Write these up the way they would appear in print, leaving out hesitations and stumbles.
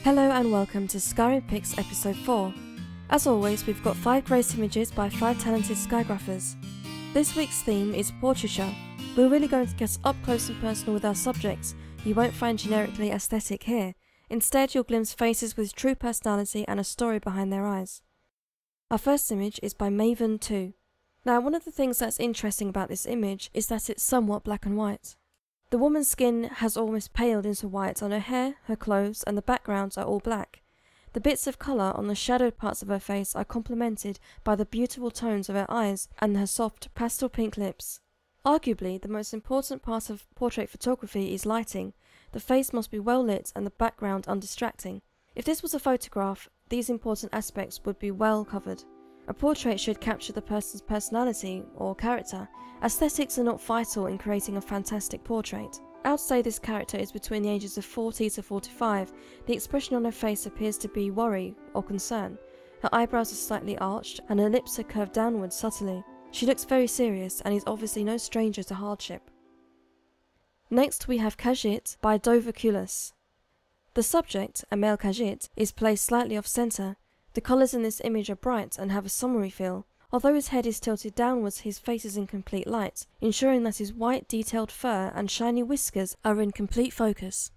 Hello and welcome to Skyrim Pix episode 4. As always, we've got 5 great images by 5 talented Skygraphers. This week's theme is Portraiture. We're really going to get up close and personal with our subjects. You won't find generically aesthetic here. Instead, you'll glimpse faces with true personality and a story behind their eyes. Our first image is by Maven 2. Now, one of the things that's interesting about this image is that it's somewhat black and white. The woman's skin has almost paled into white on her hair, her clothes, and the backgrounds are all black. The bits of colour on the shadowed parts of her face are complemented by the beautiful tones of her eyes and her soft pastel pink lips. Arguably, the most important part of portrait photography is lighting. The face must be well lit and the background undistracting. If this was a photograph, these important aspects would be well covered. A portrait should capture the person's personality or character. Aesthetics are not vital in creating a fantastic portrait. I would say this character is between the ages of 40 to 45. The expression on her face appears to be worry or concern. Her eyebrows are slightly arched and her lips are curved downwards subtly. She looks very serious and is obviously no stranger to hardship. Next we have Khajiit by Dovaculus. The subject, a male Khajiit, is placed slightly off centre. The colours in this image are bright and have a summery feel. Although his head is tilted downwards, his face is in complete light, ensuring that his white detailed fur and shiny whiskers are in complete focus.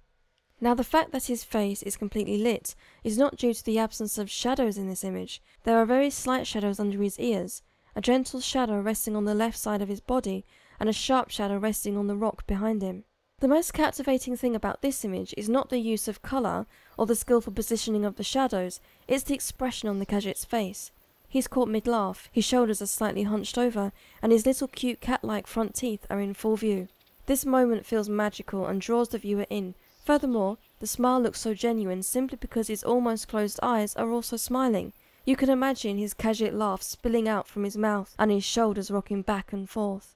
Now, the fact that his face is completely lit is not due to the absence of shadows in this image. There are very slight shadows under his ears, a gentle shadow resting on the left side of his body, and a sharp shadow resting on the rock behind him. The most captivating thing about this image is not the use of colour or the skillful positioning of the shadows, it's the expression on the Khajiit's face. He's caught mid-laugh, his shoulders are slightly hunched over, and his little cute cat-like front teeth are in full view. This moment feels magical and draws the viewer in. Furthermore, the smile looks so genuine simply because his almost closed eyes are also smiling. You can imagine his Khajiit laugh spilling out from his mouth and his shoulders rocking back and forth.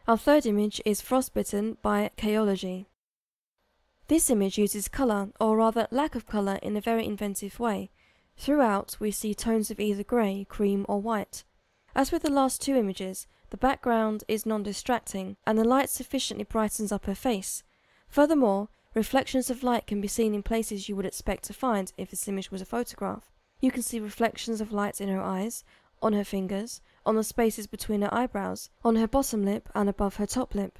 Our third image is Frostbitten by Chaology. This image uses colour, or rather lack of colour, in a very inventive way. Throughout, we see tones of either grey, cream or white. As with the last two images, the background is non-distracting, and the light sufficiently brightens up her face. Furthermore, reflections of light can be seen in places you would expect to find if this image was a photograph. You can see reflections of light in her eyes, on her fingers, on the spaces between her eyebrows, on her bottom lip and above her top lip.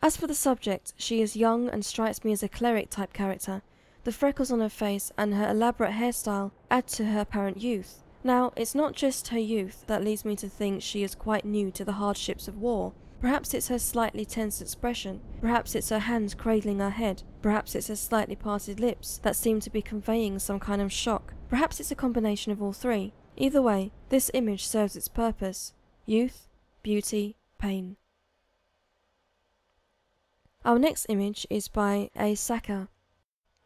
As for the subject, she is young and strikes me as a cleric type character. The freckles on her face and her elaborate hairstyle add to her apparent youth. Now, it's not just her youth that leads me to think she is quite new to the hardships of war. Perhaps it's her slightly tense expression, perhaps it's her hands cradling her head, perhaps it's her slightly parted lips that seem to be conveying some kind of shock, perhaps it's a combination of all three. Either way, this image serves its purpose: youth, beauty, pain. Our next image is by A. Saka.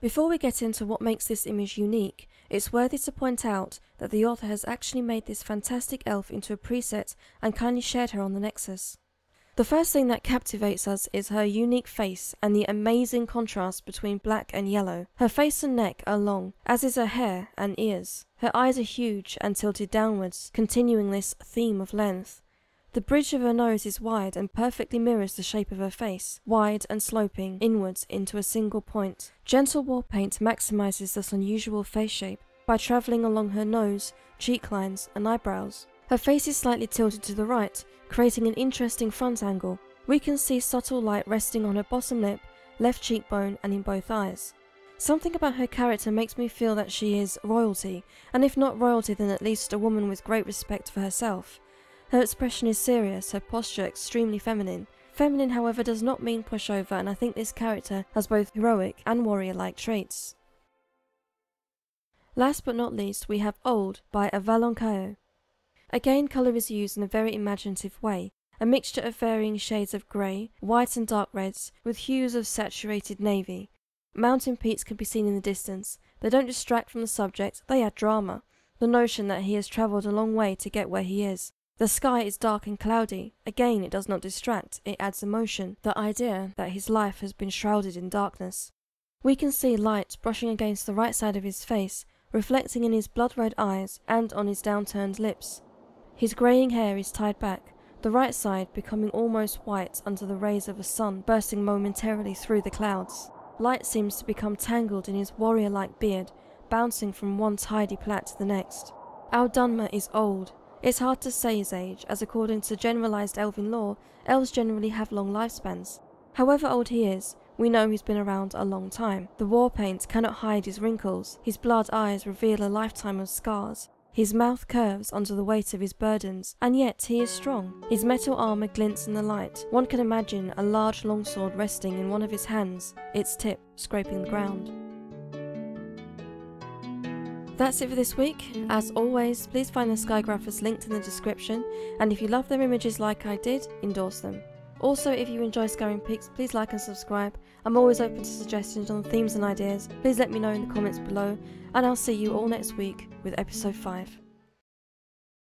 Before we get into what makes this image unique, it's worthy to point out that the author has actually made this fantastic elf into a preset and kindly shared her on the Nexus. The first thing that captivates us is her unique face and the amazing contrast between black and yellow. Her face and neck are long, as is her hair and ears. Her eyes are huge and tilted downwards, continuing this theme of length. The bridge of her nose is wide and perfectly mirrors the shape of her face, wide and sloping inwards into a single point. Gentle wall paint maximizes this unusual face shape by travelling along her nose, cheek lines and eyebrows. Her face is slightly tilted to the right, creating an interesting front angle. We can see subtle light resting on her bottom lip, left cheekbone and in both eyes. Something about her character makes me feel that she is royalty, and if not royalty then at least a woman with great respect for herself. Her expression is serious, her posture extremely feminine. Feminine, however, does not mean pushover, and I think this character has both heroic and warrior-like traits. Last but not least, we have Old by Avaloncayo. Again, colour is used in a very imaginative way, a mixture of varying shades of grey, white and dark reds, with hues of saturated navy. Mountain peaks can be seen in the distance. They don't distract from the subject, they add drama. The notion that he has travelled a long way to get where he is. The sky is dark and cloudy. Again, it does not distract, it adds emotion. The idea that his life has been shrouded in darkness. We can see light brushing against the right side of his face, reflecting in his blood-red eyes and on his downturned lips. His greying hair is tied back, the right side becoming almost white under the rays of a sun bursting momentarily through the clouds. Light seems to become tangled in his warrior-like beard, bouncing from one tidy plait to the next. Our Dunmer is old. It's hard to say his age, as according to generalised elven lore, elves generally have long lifespans. However old he is, we know he's been around a long time. The war paint cannot hide his wrinkles, his blood eyes reveal a lifetime of scars. His mouth curves under the weight of his burdens, and yet he is strong. His metal armour glints in the light. One can imagine a large longsword resting in one of his hands, its tip scraping the ground. That's it for this week. As always, please find the Skygraphers linked in the description, and if you love their images like I did, endorse them. Also, if you enjoy Skyrim Pix, please like and subscribe. I'm always open to suggestions on themes and ideas. Please let me know in the comments below, and I'll see you all next week with episode 5.